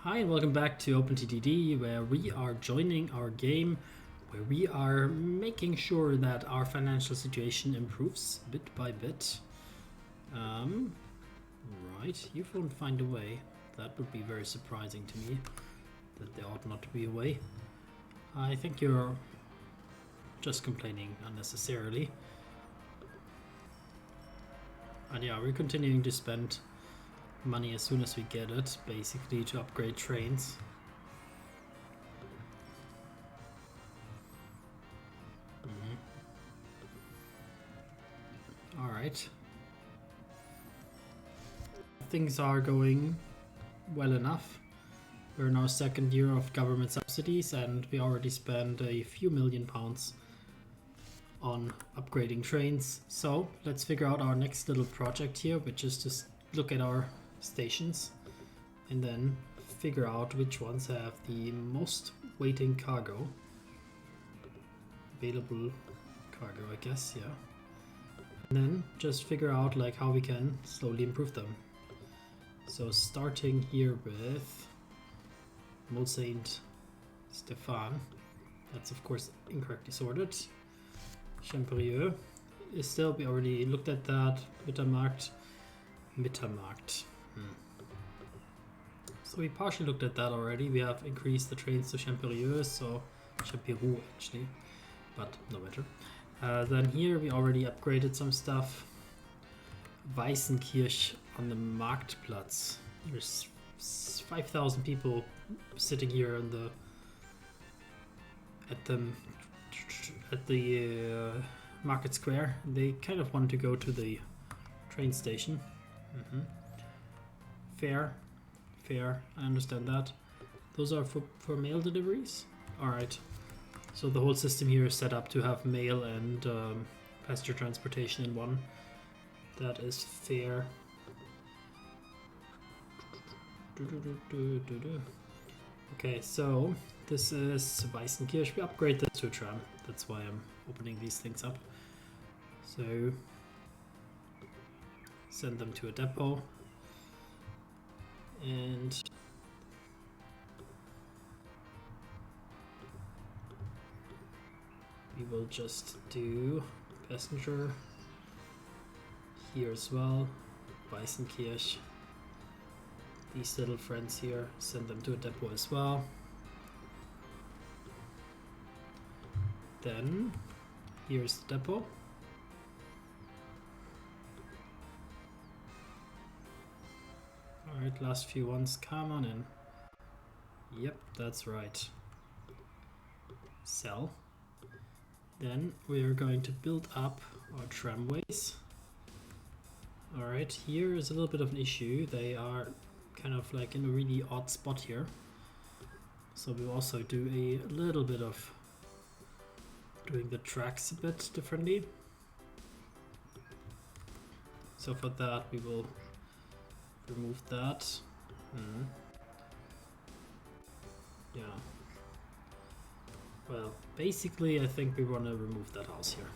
Hi and welcome back to OpenTTD, where we are joining our game, where we are making sure that our financial situation improves bit by bit. Right, you won't find a way. That would be very surprising to me, that there ought not to be a way. I think you're just complaining unnecessarily. And yeah, we're continuing to spend money as soon as we get it, basically to upgrade trains. Alright. Things are going well enough. We're in our second year of government subsidies and we already spent a few £1,000,000 on upgrading trains. So let's figure out our next little project here, which is to look at our stations and then figure out which ones have the most waiting cargo. Available cargo, I guess, yeah. And then just figure out like how we can slowly improve them. So starting here with Mont Saint Stéphane, that's of course incorrectly sorted. Champerieux is still, we already looked at that. Mittermarkt. So we partially looked at that already. We have increased the trains to Champerieux, so Champerieux actually, but no matter. Then here we already upgraded some stuff. Weißenkirch on the Marktplatz. There's 5,000 people sitting here in the at the market square. They kind of want to go to the train station. Fair, I understand that. Those are for mail deliveries? Alright. So the whole system here is set up to have mail and passenger transportation in one. That is fair. Okay, so this is Weißenkirch. We upgrade this to a tram. That's why I'm opening these things up. So send them to a depot. And we will just do passenger here as well. Weißenkirch. These little friends here, send them to a depot as well. Then here's the depot. Alright, last few ones, come on in. Yep, that's right. Sell. Then we're going to build up our tramways. Alright, here is a little bit of an issue. They are kind of like in a really odd spot here. So we'll also do a little bit of doing the tracks a bit differently. So for that we will remove that. Yeah. Well, basically I think we want to remove that house here.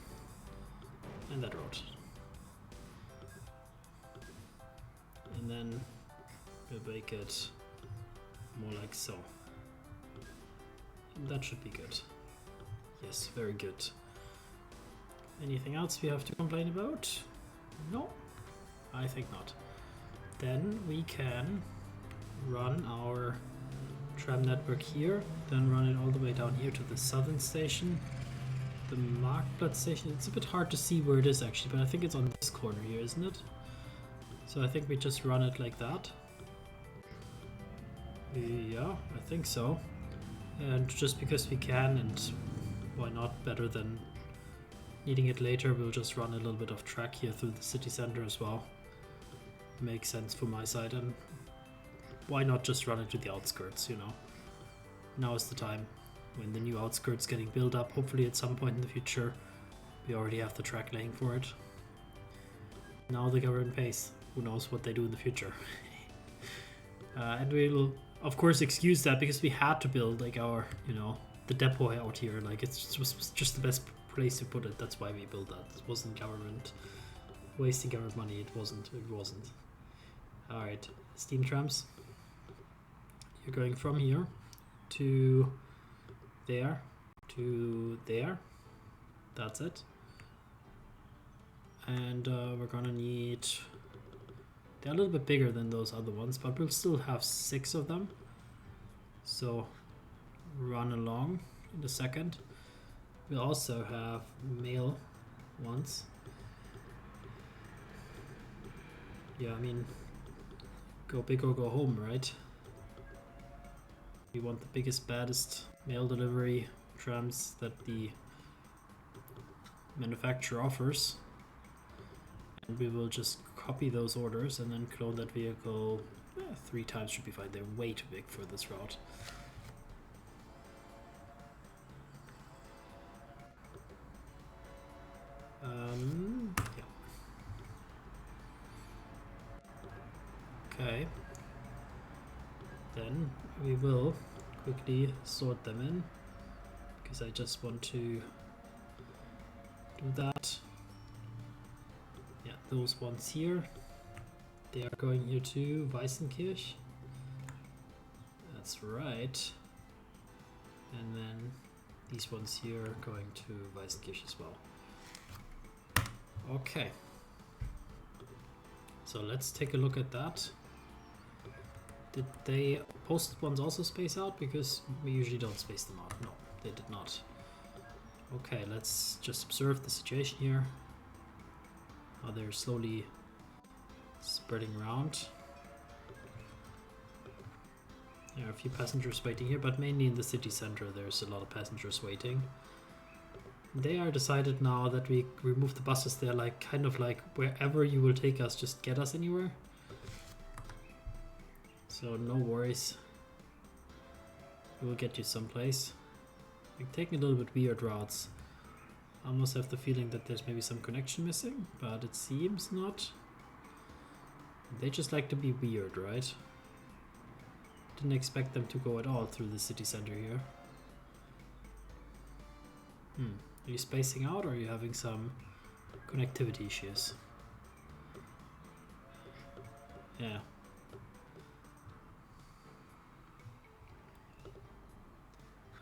And that road. And then we'll make it more like so. And that should be good. Yes, very good. Anything else we have to complain about? No, I think not. Then we can run our tram network here, then run it all the way down here to the southern station. The Marktplatz station, it's a bit hard to see where it is actually, but I think it's on this corner here, isn't it? So I think we just run it like that. Yeah, I think so. And just because we can, and why not, better than needing it later, we'll just run a little bit of track here through the city center as well. Makes sense for my side, and why not just run it to the outskirts, you know? Now is the time, when the new outskirts getting built up, hopefully at some point in the future we already have the track laying for it. Now the government pays. Who knows what they do in the future. And we'll of course excuse that because we had to build like our, you know, the depot out here. Like it's just the best place to put it. That's why we built that. It wasn't government wasting government money. It wasn't. Alright, steam trams. we're going from here to there to there. That's it. And we're gonna need, they're a little bit bigger than those other ones, but we'll still have 6 of them. So run along in a second. We'll also have male ones. Yeah, I mean, go big or go home, right? We want the biggest, baddest mail delivery trams that the manufacturer offers. And we will just copy those orders and then clone that vehicle 3 times should be fine. They're way too big for this route. Yeah. Okay. Then we will quickly sort them in because I just want to do that. Yeah, those ones here, they are going here to Weißenkirch. That's right. And then these ones here are going to Weißenkirch as well. Okay. So let's take a look at that. Did they posted ones also space out? Because we usually don't space them out. No, they did not. Okay, let's just observe the situation here. How they're slowly spreading around. There are a few passengers waiting here, but mainly in the city center there's a lot of passengers waiting. They are decided now that we remove the buses. They're like kind of like wherever you will take us, just get us anywhere. So no worries. We'll get you someplace. We're taking a little bit weird routes. I almost have the feeling that there's maybe some connection missing, but it seems not. They just like to be weird, right? Didn't expect them to go at all through the city center here. Are you spacing out or are you having some connectivity issues? Yeah.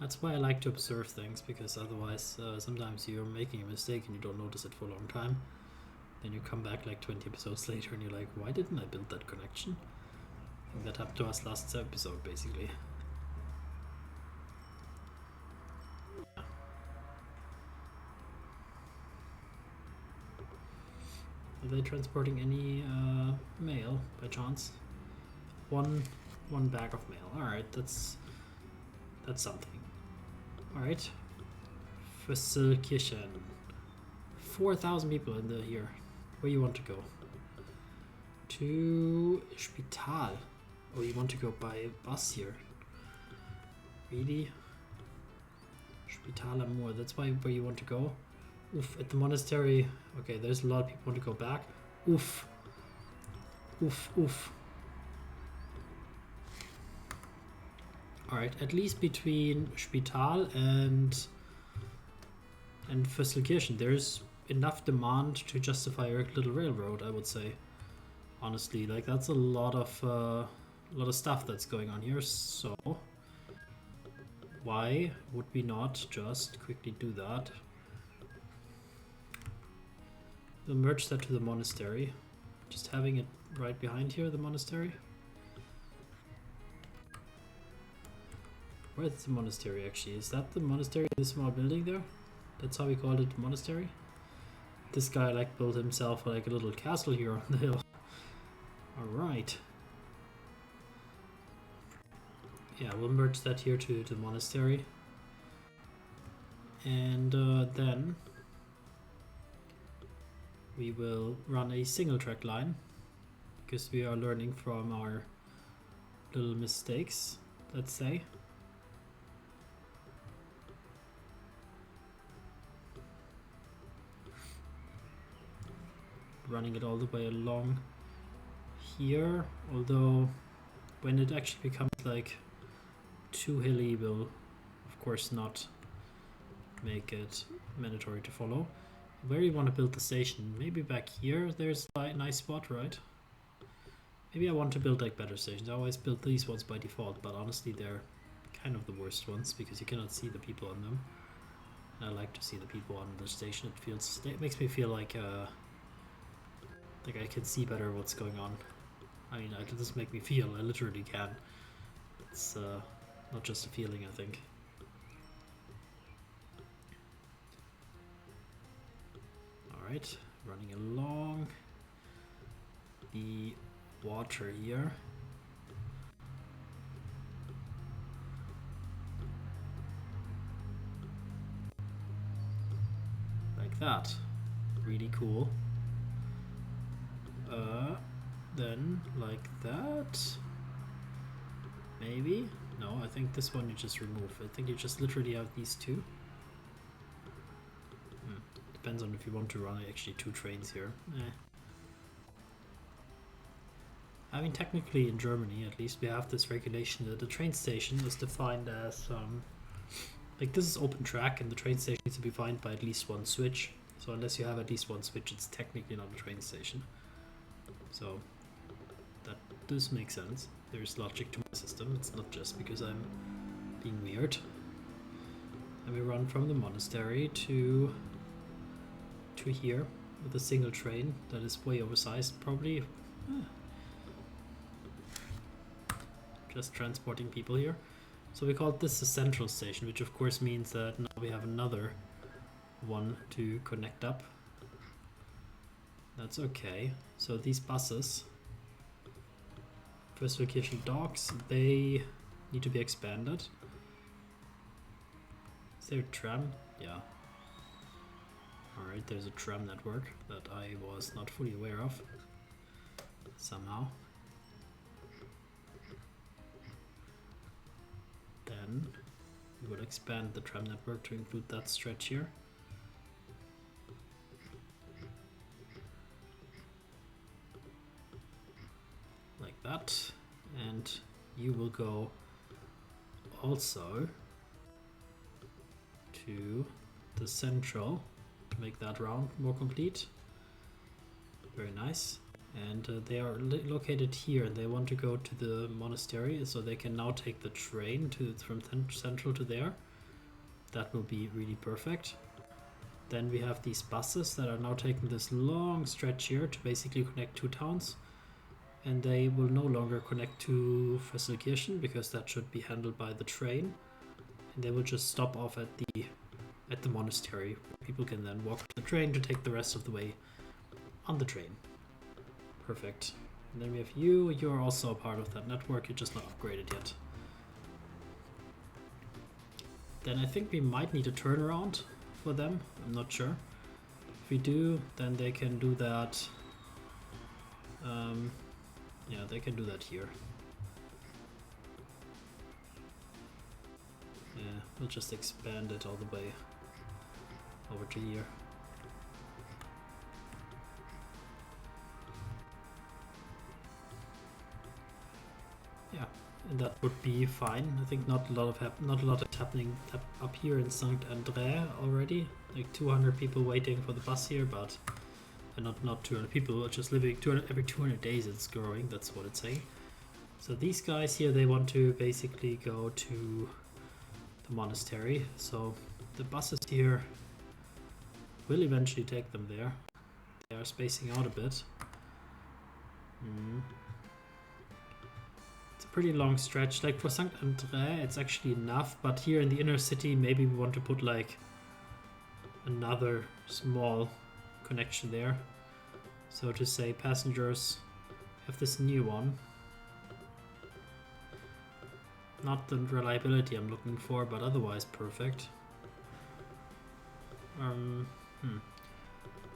That's why I like to observe things, because otherwise sometimes you're making a mistake and you don't notice it for a long time. Then you come back like 20 episodes later and you're like, why didn't I build that connection? I think that happened to us last episode basically. Are they transporting any mail by chance? One bag of mail. Alright, that's something. Alright. Fesselkirchen. 4,000 people in the here. Where you want to go? To Spital. Oh, you want to go by bus here? Really? Spital am Moor. That's where you want to go? Oof, at the monastery. Okay, there's a lot of people want to go back. Oof. Oof, oof. Alright, at least between Spital and Fesselkirchen, there's enough demand to justify a little railroad, I would say. Honestly, like that's a lot of stuff that's going on here, so why would we not just quickly do that? We'll merge that to the monastery. Just having it right behind here, the monastery. Where's the monastery actually? Is that the monastery, this small building there? That's how we called it, monastery? This guy like built himself like a little castle here on the hill. Alright. Yeah, we'll merge that here to the monastery. And then we will run a single track line because we are learning from our little mistakes, let's say. Running it all the way along here, although when it actually becomes like too hilly, we'll of course not make it mandatory to follow. Where do you want to build the station? Maybe back here there's a nice spot, right? Maybe I want to build like better stations. I always build these ones by default, but honestly they're kind of the worst ones because you cannot see the people on them. And I like to see the people on the station. It makes me feel like I can see better what's going on. I mean, it doesn't make me feel, I literally can. It's not just a feeling, I think. Alright, running along the water here. Like that. Really cool. Then like that. Maybe? No, I think this one you just remove. I think you just literally have these two. Depends on if you want to run actually two trains here. I mean, technically in Germany at least we have this regulation that the train station is defined as like this is open track and the train station needs to be defined by at least one switch. So unless you have at least one switch, it's technically not a train station. So that does make sense. There's logic to my system. It's not just because I'm being weird. And we run from the monastery to here with a single train that is way oversized, probably. Just transporting people here. So we call this the central station, which of course means that now we have another one to connect up. That's okay. So these buses, first location docks, they need to be expanded. Is there a tram? Yeah. Alright, there's a tram network that I was not fully aware of somehow. Then we will expand the tram network to include that stretch here. Like that. And you will go also to the central to make that round more complete. Very nice. And they are located here and they want to go to the monastery, so they can now take the train from central to there. That will be really perfect. Then we have these buses that are now taking this long stretch here to basically connect two towns, and they will no longer connect to Fesselkirchen because that should be handled by the train, and they will just stop off at the monastery. People can then walk to the train to take the rest of the way on the train. Perfect. And then we have you. You're also a part of that network. You're just not upgraded yet. Then I think we might need a turnaround for them. I'm not sure. If we do, then they can do that. Yeah, they can do that here. Yeah, we'll just expand it all the way over to here. Yeah, and that would be fine. I think not a lot is happening up here in St. André already. Like 200 people waiting for the bus here, but not 200 people, just living every 200 days it's growing. That's what it's saying. So these guys here, they want to basically go to the monastery. So the buses here will eventually take them there. They are spacing out a bit. It's a pretty long stretch. Like for St. André, it's actually enough, but here in the inner city, maybe we want to put like another small connection there. So to say passengers have this new one. Not the reliability I'm looking for, but otherwise perfect.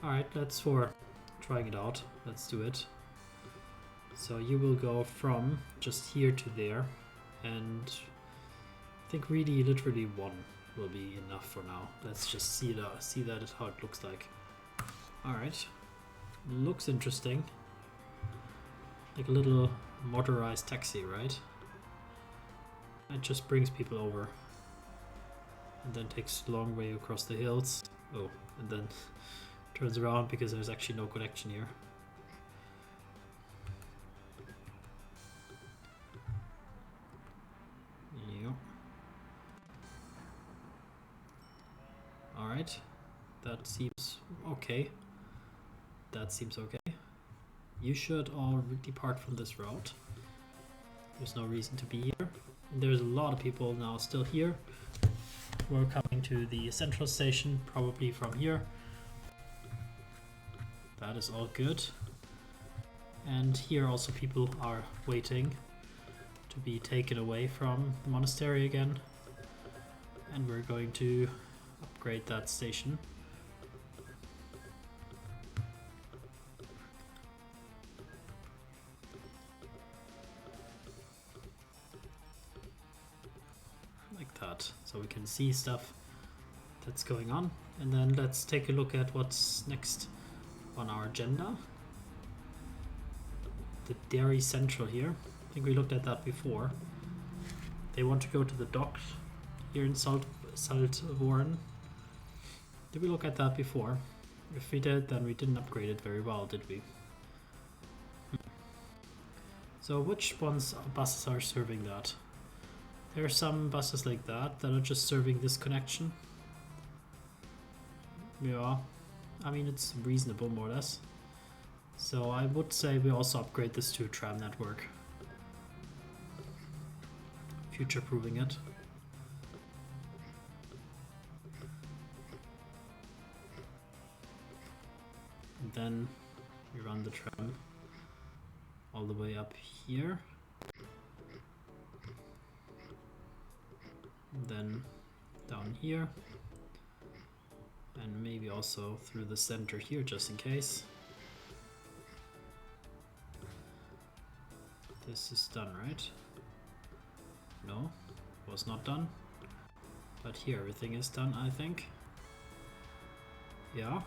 Alright, that's for trying it out. Let's do it. So you will go from just here to there, and I think really literally one will be enough for now. Let's just see that is how it looks like. Alright, looks interesting. Like a little motorized taxi, right? It just brings people over and then takes a long way across the hills. Oh, and then turns around because there's actually no connection here. That seems okay. That seems okay. You should all depart from this route. There's no reason to be here. There's a lot of people now still here. We're coming to the central station, probably from here. That is all good. And here also people are waiting to be taken away from the monastery again. And we're going to upgrade that station. Like that, so we can see stuff that's going on. And then let's take a look at what's next on our agenda. The Dairy Central here. I think we looked at that before. They want to go to the docks here in Saltwarren. Did we look at that before? If we did, then we didn't upgrade it very well, did we? So which buses are serving that? There are some buses like that are just serving this connection. Yeah, I mean it's reasonable more or less. So I would say we also upgrade this to a tram network. Future-proofing it. And then we run the tram all the way up here. And then down here. And maybe also through the center here just in case. This is done, right? No, was not done. But here everything is done, I think. Yeah.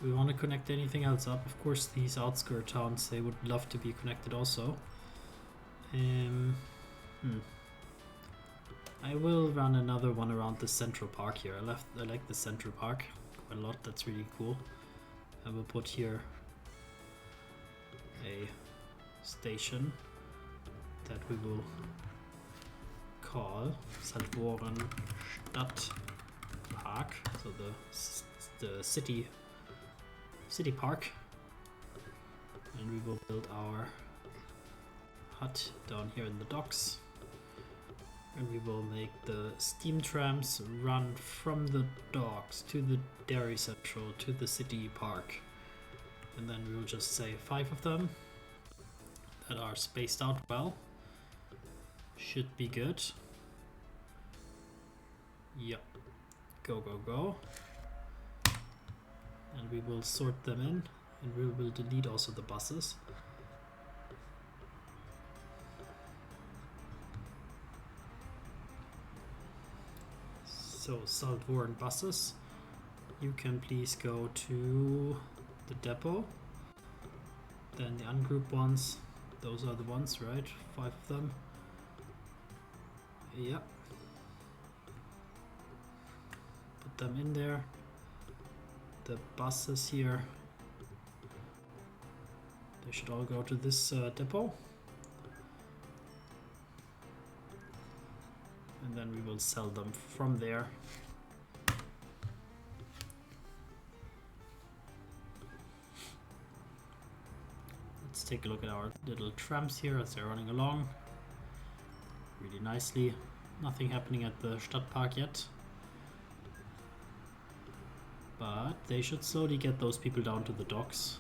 Do we want to connect anything else up? Of course, these outskirt towns, they would love to be connected also. I will run another one around the central park here. I like the central park quite a lot. That's really cool. I will put here a station that we will call Saltwarren Stadtpark, so the city park, and we will build our hut down here in the docks, and we will make the steam trams run from the docks to the Dairy Central to the city park, and then we will just say 5 of them that are spaced out well. Should be good. Yep. Go, go, go. And we will sort them in, and we will delete also the buses. So Saltwarren buses, you can please go to the depot. Then the ungrouped ones, those are the ones, right? 5 of them. Yep. Put them in there. The buses here, they should all go to this depot. And then we will sell them from there. Let's take a look at our little trams here as they're running along really nicely. Nothing happening at the Stadtpark yet, but they should slowly get those people down to the docks.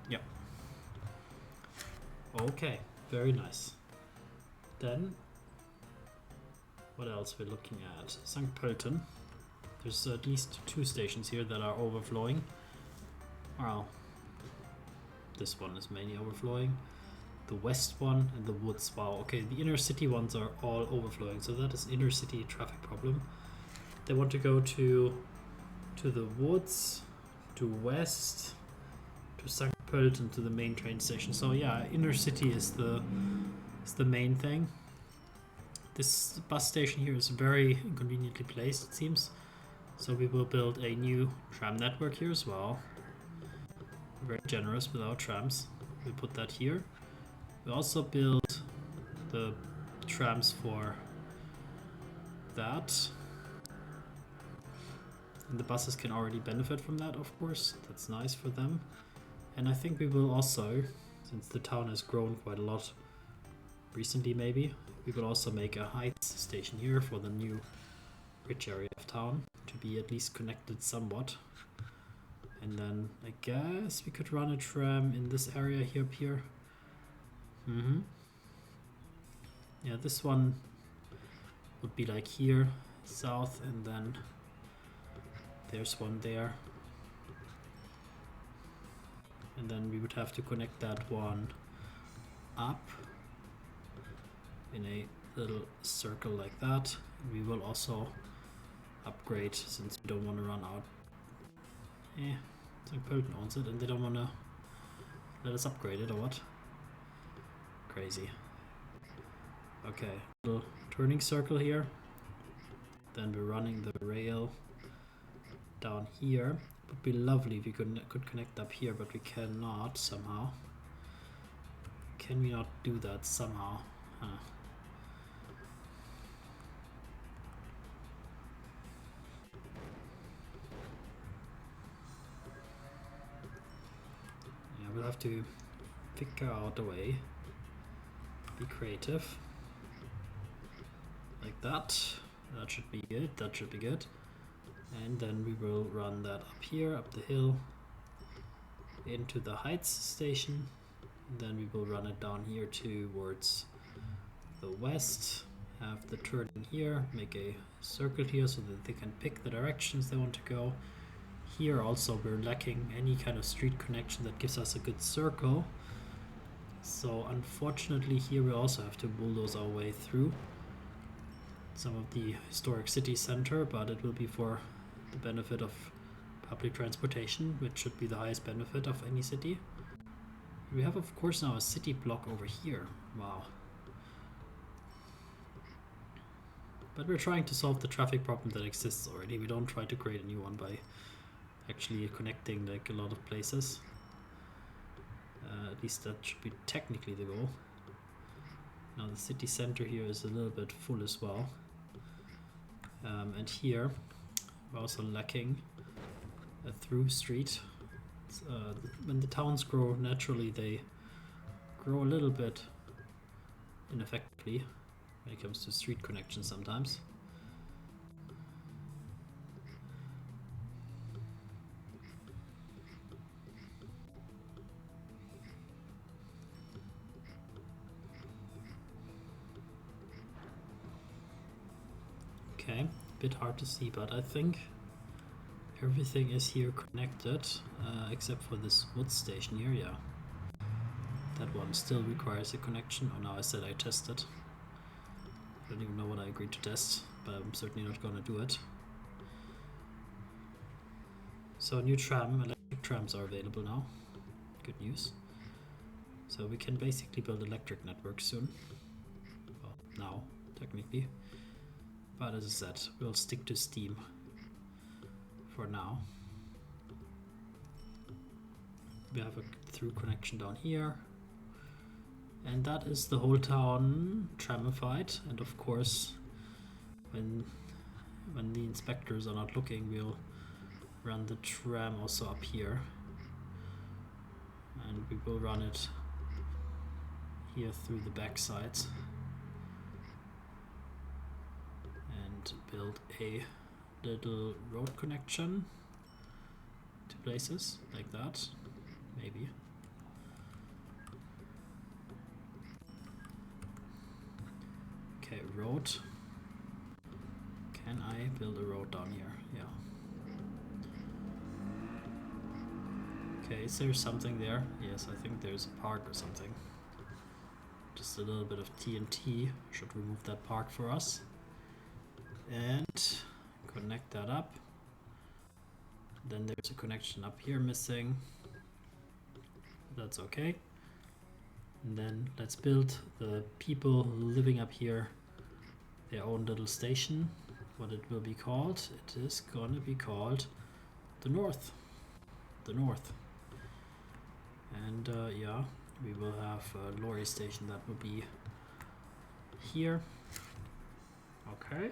Yep. Okay, very nice. Then, what else we're looking at? St. Pölten. There's at least 2 stations here that are overflowing. Well, this one is mainly overflowing. The west one and the woods. Wow, okay, the inner city ones are all overflowing, so that is inner city traffic problem. They want to go to the woods, to west, to St. Pölten, to the main train station. So yeah, inner city is the main thing. This bus station here is very inconveniently placed, it seems. So we will build a new tram network here as well. very generous with our trams. We put that here. We also build the trams for that. And the buses can already benefit from that, of course. That's nice for them. And I think we will also, since the town has grown quite a lot recently maybe, we will also make a heights station here for the new rich area of town to be at least connected somewhat. And then I guess we could run a tram in this area here up here. Yeah, this one would be like here, south, and then there's one there. And then we would have to connect that one up in a little circle like that. We will also upgrade since we don't want to run out. St. Pölten owns it and they don't want to let us upgrade it or what? Crazy. Okay, little turning circle here. Then we're running the rail down here. It would be lovely if we could connect up here, but we cannot somehow. Can we not do that somehow? Huh. Yeah, we'll have to figure out a way. Be creative. Like that. That should be good. That should be good. And then we will run that up here, up the hill, into the heights station. And then we will run it down here towards the west. Have the turning here, make a circle here so that they can pick the directions they want to go. Here also we're lacking any kind of street connection that gives us a good circle. So unfortunately here we also have to bulldoze our way through some of the historic city center, but it will be for the benefit of public transportation, which should be the highest benefit of any city. We have of course now a city block over here. Wow. But we're trying to solve the traffic problem that exists already. We don't try to create a new one by actually connecting like a lot of places. At least that should be technically the goal. Now the city center here is a little bit full as well. And here we're also lacking a through street. When the towns grow naturally, they grow a little bit ineffectively when it comes to street connections sometimes. Okay, a bit hard to see, but I think everything is here connected, except for this wood station here, yeah. That one still requires a connection. Oh, now I said I tested. I don't even know what I agreed to test, but I'm certainly not going to do it. So new electric trams are available now. Good news. So we can basically build electric networks soon. Well, now, technically. But as I said, we'll stick to steam for now. We have a through connection down here. And that is the whole town tramified. And of course, when the inspectors are not looking, we'll run the tram also up here. And we will run it here through the back sides. And build a little road connection to places like that, maybe. Okay, road. Can I build a road down here? Yeah. Okay, is there something there? Yes, I think there's a park or something. Just a little bit of TNT should remove that park for us. And connect that up. Then there's a connection up here missing. That's okay. And then let's build the people living up here their own little station. What it will be called? It is gonna be called the North. The North. And yeah, we will have a lorry station that will be here. Okay.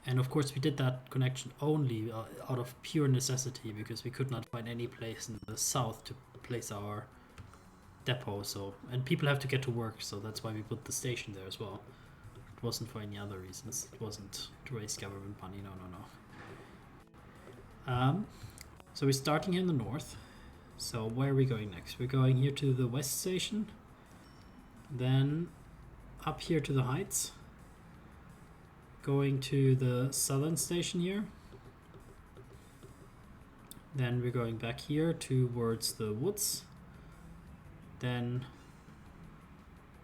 And of course we did that connection only out of pure necessity, because we could not find any place in the south to place our depot. So, and people have to get to work, so that's why we put the station there as well. It wasn't for any other reasons. It wasn't to raise government money. No. So we're starting here in the north. So where are we going next? We're going here to the west station, then up here to the heights, going to the southern station here, then we're going back here towards the woods, then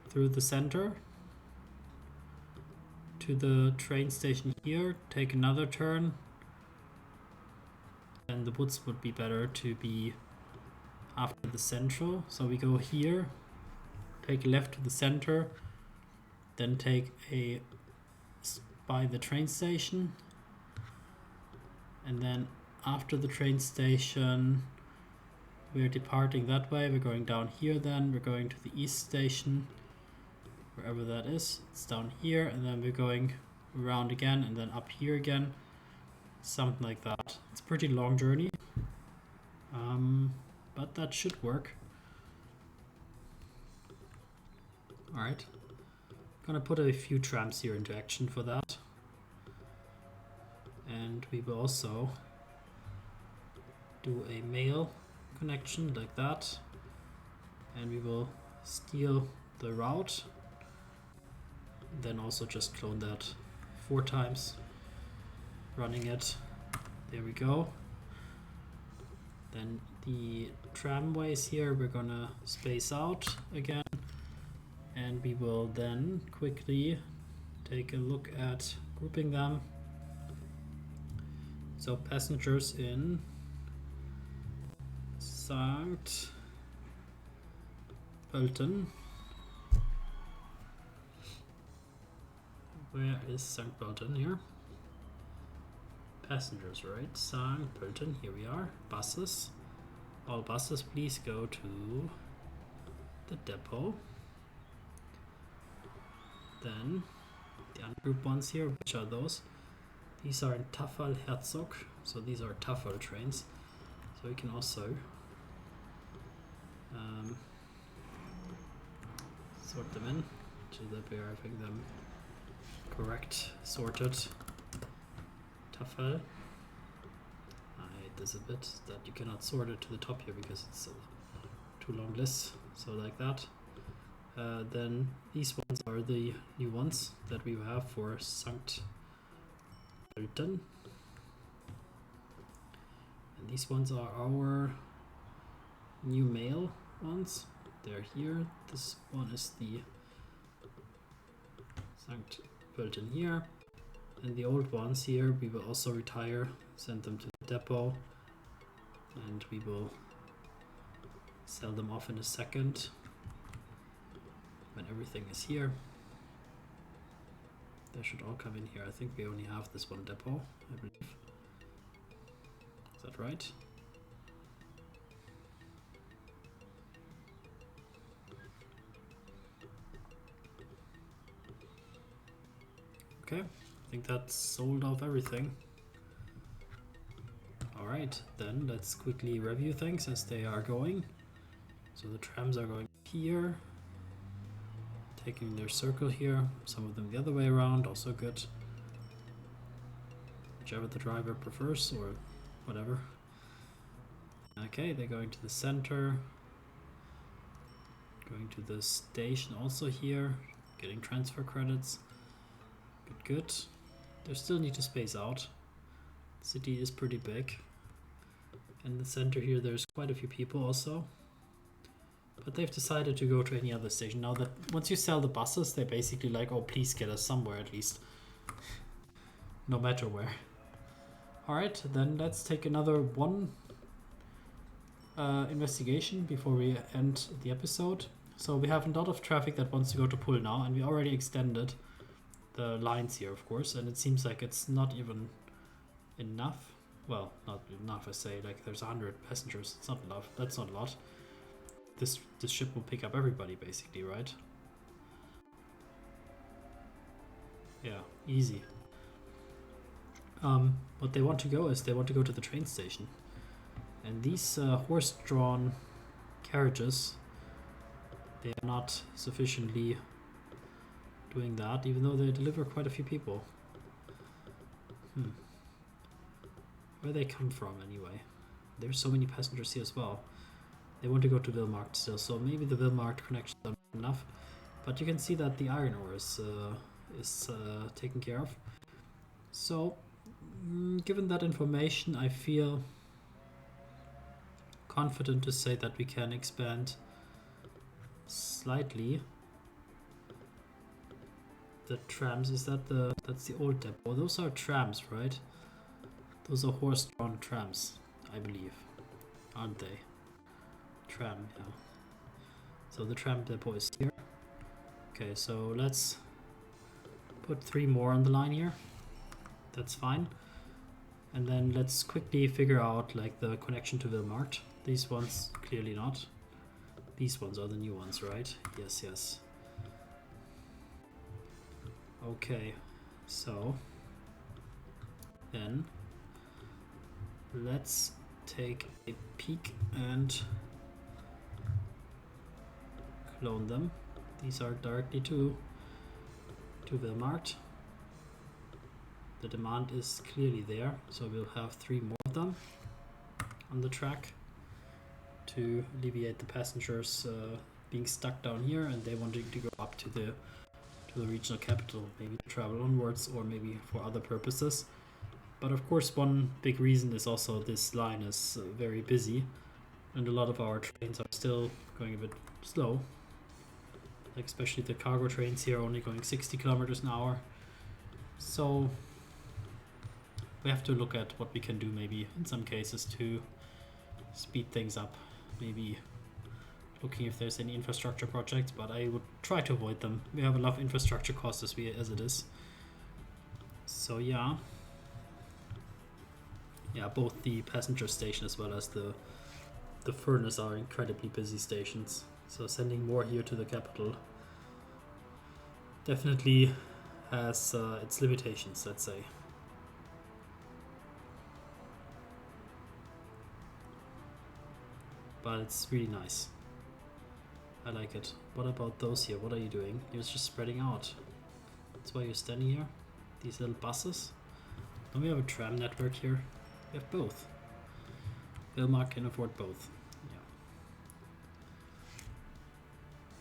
through the center to the train station here, take another turn, and the woods would be better to be after the central. So we go here, take a left to the center, then take a by the train station, and then after the train station we're departing that way. We're going down here, then we're going to the east station, wherever that is. It's down here, and then we're going around again and then up here again, something like that. It's a pretty long journey, but that should work. Alright, gonna put a few trams here into action for that, and we will also do a mail connection like that, and we will steal the route, then also just clone that 4 times, running it. There we go. Then the tramways here we're gonna space out again, and we will then quickly take a look at grouping them. So passengers in St. Pölten. Where is St. Pölten here? Passengers, right? St. Pölten, here we are. Buses. All buses, please go to the depot. Then the ungrouped ones here, which are those? These are in Tafel Herzog, so these are Tafel trains. So we can also sort them in so that we are having them correct, sorted. Tafel. I hate this a bit, that you cannot sort it to the top here because it's a too long list. So like that. Then these ones are the new ones that we have for St. Pölten. And these ones are our new mail ones. They're here. This one is the St. Pölten here. And the old ones here we will also retire, send them to the depot, and we will sell them off in a second when everything is here. They should all come in here. I think we only have this one depot, I believe. Is that right? Okay, I think that's sold off everything. Alright, then let's quickly review things as they are going. So the trams are going here, taking their circle here, some of them the other way around, also good. Whichever the driver prefers, or whatever. Okay, they're going to the center, going to the station also here, getting transfer credits. Good. They still need to space out. The city is pretty big. In the center here there's quite a few people also. But they've decided to go to any other station. Now that once you sell the buses, they're basically like, oh, please get us somewhere at least. No matter where. Alright, then let's take another one investigation before we end the episode. So we have a lot of traffic that wants to go to Pull now, and we already extended the lines here, of course, and it seems like it's not even enough. well, not if I say like there's 100 passengers. It's not enough. That's not a lot. This ship will pick up everybody basically, right? Yeah, easy. What they want to go is they want to go to the train station, and these horse-drawn carriages, they are not sufficiently doing that, even though they deliver quite a few people. Where they come from anyway? There's so many passengers here as well. They want to go to Vilmarkt still, so maybe the Vilmarkt connection is not enough. But you can see that the iron ore is taken care of. So, given that information, I feel confident to say that we can expand slightly the trams. That's the old depot? Those are trams, right? Those are horse-drawn trams, I believe, aren't they? Tram, yeah. So the tram depot is here. Okay, so let's put 3 more on the line here. That's fine. And then let's quickly figure out like the connection to Vilmarkt. These ones, clearly not. These ones are the new ones, right? Yes, yes. Okay, so then let's take a peek and clone them. These are directly to Vilmarkt. The demand is clearly there, so we'll have 3 more of them on the track to alleviate the passengers being stuck down here, and they wanting to go up to the regional capital, maybe to travel onwards or maybe for other purposes. But of course, one big reason is also this line is very busy, and a lot of our trains are still going a bit slow. Like especially the cargo trains here, only going 60 kilometers an hour. So we have to look at what we can do maybe in some cases to speed things up. Maybe looking if there's any infrastructure projects, but I would try to avoid them. We have enough infrastructure costs as it is. So yeah, both the passenger station as well as the furnace are incredibly busy stations. So sending more here to the capital definitely has its limitations, let's say. But it's really nice. I like it. What about those here? What are you doing? You're just spreading out. That's why you're standing here? These little buses? Don't we have a tram network here? We have both. Vilmarkt can afford both.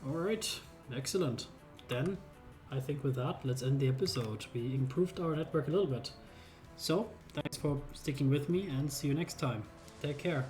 Yeah. Alright, excellent. Then, I think with that, let's end the episode. We improved our network a little bit. So, thanks for sticking with me and see you next time. Take care.